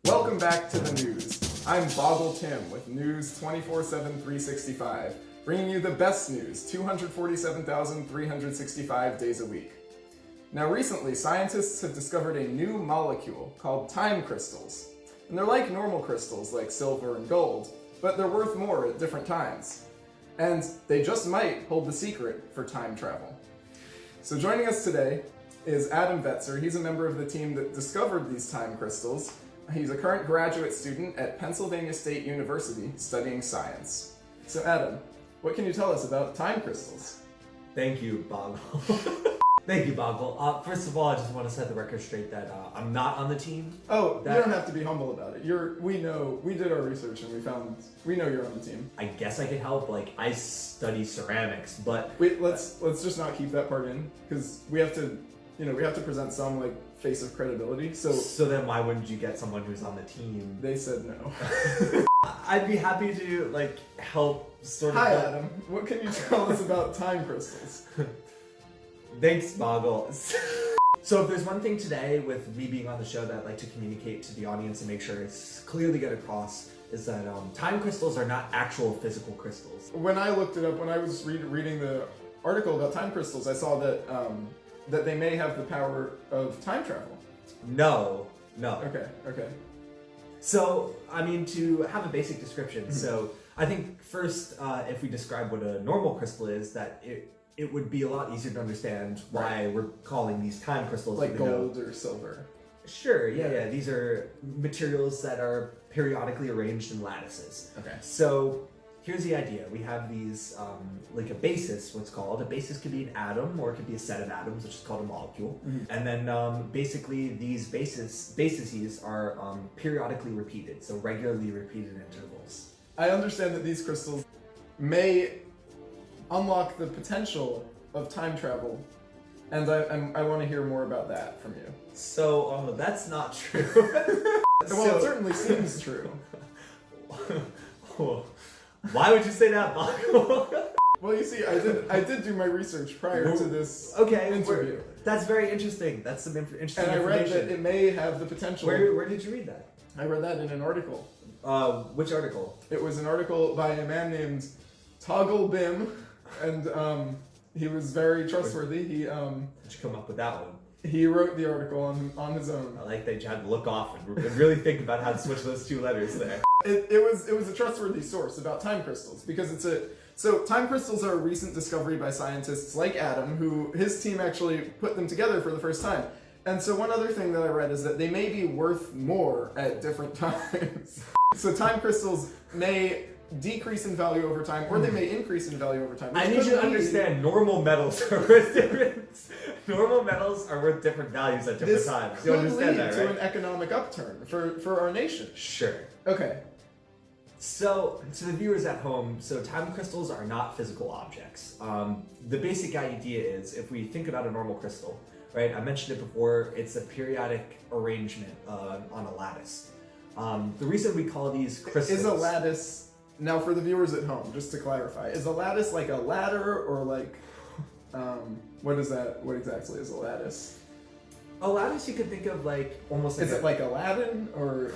Welcome back to the news. I'm Boggle Tim with News 24/7 365, bringing you the best news 247,365 days a week. Now recently, scientists have discovered a new molecule called time crystals. And they're like normal crystals like silver and gold, but they're worth more at different times. And they just might hold the secret for time travel. So joining us today is Adam Vetzer. He's a member of the team that discovered these time crystals. He's a current graduate student at Pennsylvania State University studying science. So Adam, what can you tell us about time crystals? Thank you, Boggle. Thank you, Boggle. First of all, I just want to set the record straight that I'm not on the team. Oh, you don't have to be humble about it. We did our research and we know you're on the team. I guess I could help. I study ceramics, but Wait, let's just not keep that part in, because we have to present some face of credibility. So then why wouldn't you get someone who's on the team? They said no. I'd be happy to help sort of. Hi Adam, what can you tell us about time crystals? Thanks, Boggle. So if there's one thing today with me being on the show that I'd like to communicate to the audience and make sure it's clearly get across is that time crystals are not actual physical crystals. When I looked it up, when I was reading the article about time crystals, I saw that that they may have the power of time travel. No. Okay. So, to have a basic description, so I think first, if we describe what a normal crystal is, that it would be a lot easier to understand why we're calling these time crystals. Like gold or silver. Sure, yeah. These are materials that are periodically arranged in lattices. Okay. So, here's the idea. We have these, a basis, what's called. A basis could be an atom, or it could be a set of atoms, which is called a molecule. And then, basically, these bases are periodically repeated, so regularly repeated intervals. I understand that these crystals may unlock the potential of time travel, and I want to hear more about that from you. So, that's not true. Well, it certainly seems true. Why would you say that, Boggle? Well, you see, I did do my research prior to this interview. That's very interesting. That's some interesting and information. I read that it may have the potential. Where did you read that? I read that in an article. Which article? It was an article by a man named Toggle Bim, and he was very trustworthy. Did you come up with that one? He wrote the article on his own. I like that you had to look off and really think about how to switch those two letters there. It was a trustworthy source about time crystals, because so time crystals are a recent discovery by scientists like Adam, who his team actually put them together for the first time. And so one other thing that I read is that they may be worth more at different times. So time crystals may decrease in value over time, or they may increase in value over time. I need you to understand, normal metals are worth different. Normal metals are worth different values at different times. You understand that, right? To an economic upturn for our nation. Sure. Okay. So, to the viewers at home, time crystals are not physical objects. The basic idea is, if we think about a normal crystal, right? I mentioned it before. It's a periodic arrangement on a lattice. The reason we call these crystals is a lattice. Now, for the viewers at home, just to clarify, is a lattice like a ladder, or what is that? What exactly is a lattice? A lattice you could think of almost like. Is it like Aladdin, or?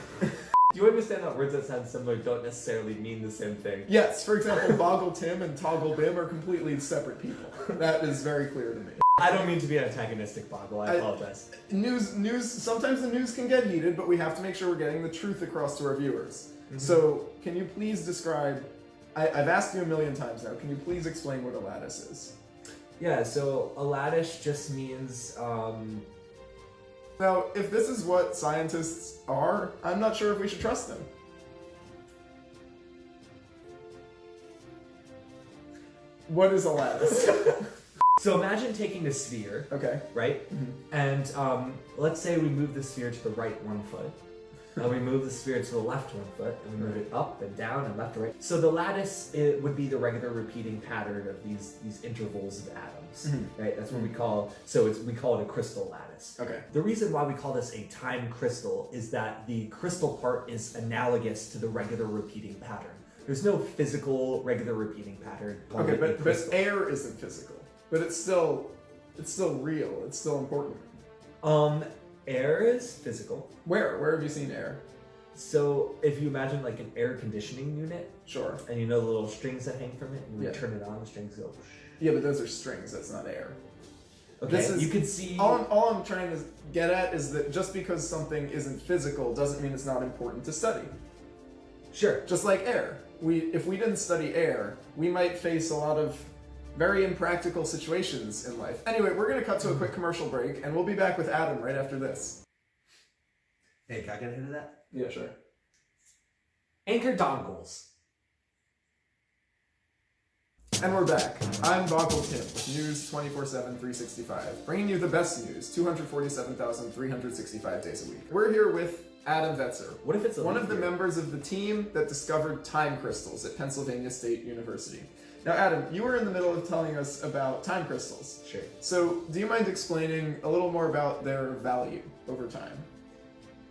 Do you understand that words that sound similar don't necessarily mean the same thing? Yes. For example, Boggle Tim and Toggle Bim are completely separate people. That is very clear to me. I don't mean to be antagonistic, Boggle. I apologize. News. Sometimes the news can get heated, but we have to make sure we're getting the truth across to our viewers. So, can you please describe? I've asked you a million times now. Can you please explain what a lattice is? Yeah. So a lattice just means. Now, if this is what scientists are, I'm not sure if we should trust them. What is a lattice? So imagine taking a sphere, Okay. right? And let's say we move the sphere to the right 1 foot. And we move the sphere to the left 1 foot, and we move it up and down and left and right. So the lattice would be the regular repeating pattern of these intervals of atoms, right? That's what we call. We call it a crystal lattice. Okay. The reason why we call this a time crystal is that the crystal part is analogous to the regular repeating pattern. There's no physical regular repeating pattern. Okay, but air isn't physical, but it's still real. It's still important. Air is physical. Where have you seen air? So if you imagine like an air conditioning unit, Sure. and you know the little strings that hang from it, and you Yeah. turn it on, the strings go. Yeah, but those are strings. That's not air. Okay, This is- you can see. All I'm trying to get at is that just because something isn't physical doesn't mean it's not important to study. Sure. Just like air. If we didn't study air, we might face a lot of very impractical situations in life. Anyway, we're going to cut to a quick commercial break, and we'll be back with Adam right after this. Hey, can I get a hit of that? Yeah, sure. Anchor dongles. And we're back. I'm Boggle Kim with News 24/7, 365, bringing you the best news 247,365 days a week. We're here with Adam Vetzer, What if it's a one leap of the year? members of the team that discovered time crystals at Pennsylvania State University. Now, Adam, you were in the middle of telling us about time crystals. Sure. So, do you mind explaining a little more about their value over time?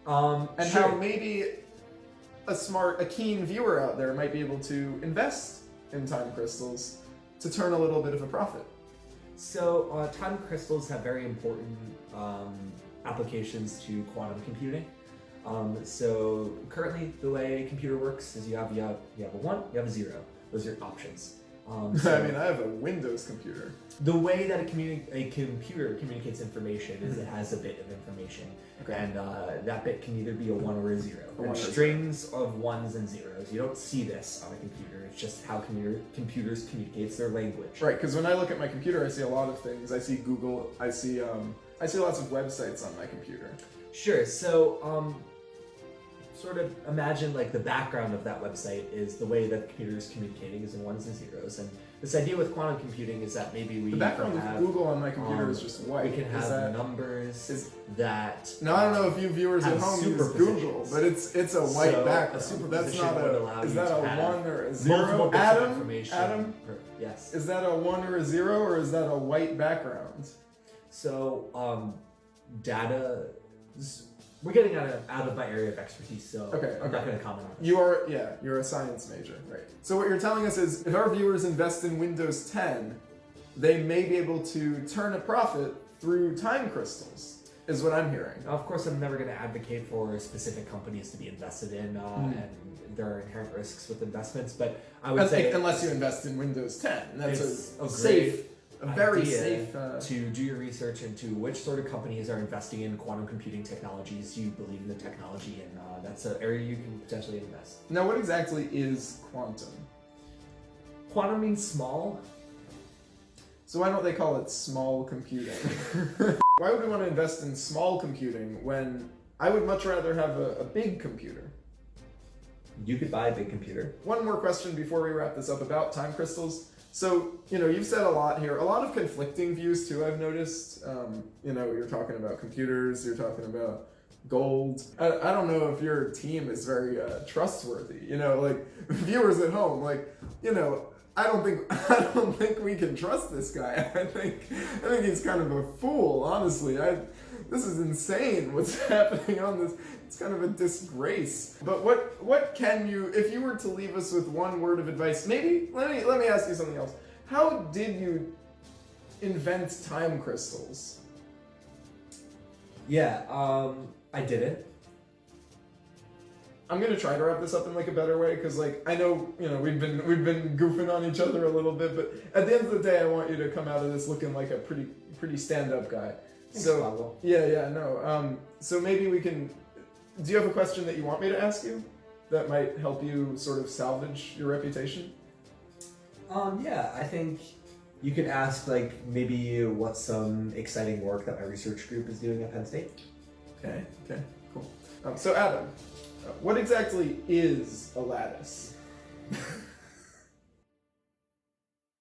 And Sure. how maybe a keen viewer out there might be able to invest in time crystals to turn a little bit of a profit. So, time crystals have very important applications to quantum computing. So currently, the way a computer works is you have a 1, you have a 0. Those are options. So I mean, I have a Windows computer. the way that a computer communicates information is it has a bit of information, Okay. and that bit can either be a 1 or a 0. A one And or a strings of 1s and 0s. You don't see this on a computer. It's just how computers communicates their language. Right, because when I look at my computer, I see a lot of things. I see Google. I see lots of websites on my computer. Sure. So, sort of imagine like the background of that website is the way that the computer is communicating is in 1s and 0s. And this idea with quantum computing is that maybe we The background can of have, Google on my computer is just white. we can have Is that, numbers is- that. now I don't know if you viewers at have home use superpositions. Google, but it's a white So, a background. That's superposition not would allow is you that to a have 1 or a multiple 0? bits of Adam, information. Adam, Yes. is that a 1 or a 0, or is that a white background? So, data. We're getting out of my area of expertise, so Okay, I'm not okay. going to comment on it. You're a science major, right? So what you're telling us is, if our viewers invest in Windows 10, they may be able to turn a profit through time crystals, is what I'm hearing. Now, of course, I'm never going to advocate for specific companies to be invested in, and there are inherent risks with investments. But I would say, Unless you invest in Windows 10, and that's it's a a safe, a very idea safe. to do your research into which sort of companies are investing in quantum computing technologies. You believe in the technology, and that's an area you can potentially invest. Now, what exactly is quantum? Quantum means small. So why don't they call it small computing? Why would we want to invest in small computing when I would much rather have a big computer? You could buy a big computer. One more question before we wrap this up about time crystals. So, you've said a lot here, a lot of conflicting views too, I've noticed. You're talking about computers, you're talking about gold. I don't know if your team is very trustworthy, viewers at home, I don't think we can trust this guy. I think he's kind of a fool, honestly. This is insane what's happening on this. It's kind of a disgrace. But what can you, if you were to leave us with one word of advice, maybe let me ask you something else. How did you invent time crystals? Yeah, I did it. I'm gonna try to wrap this up in a better way, because I know we've been goofing on each other a little bit, but at the end of the day, I want you to come out of this looking like a pretty stand-up guy. So Pablo. no. So maybe we can. Do you have a question that you want me to ask you that might help you sort of salvage your reputation? Yeah, I think you could ask maybe what's some exciting work that my research group is doing at Penn State. Okay, cool. So Adam, what exactly is a lattice?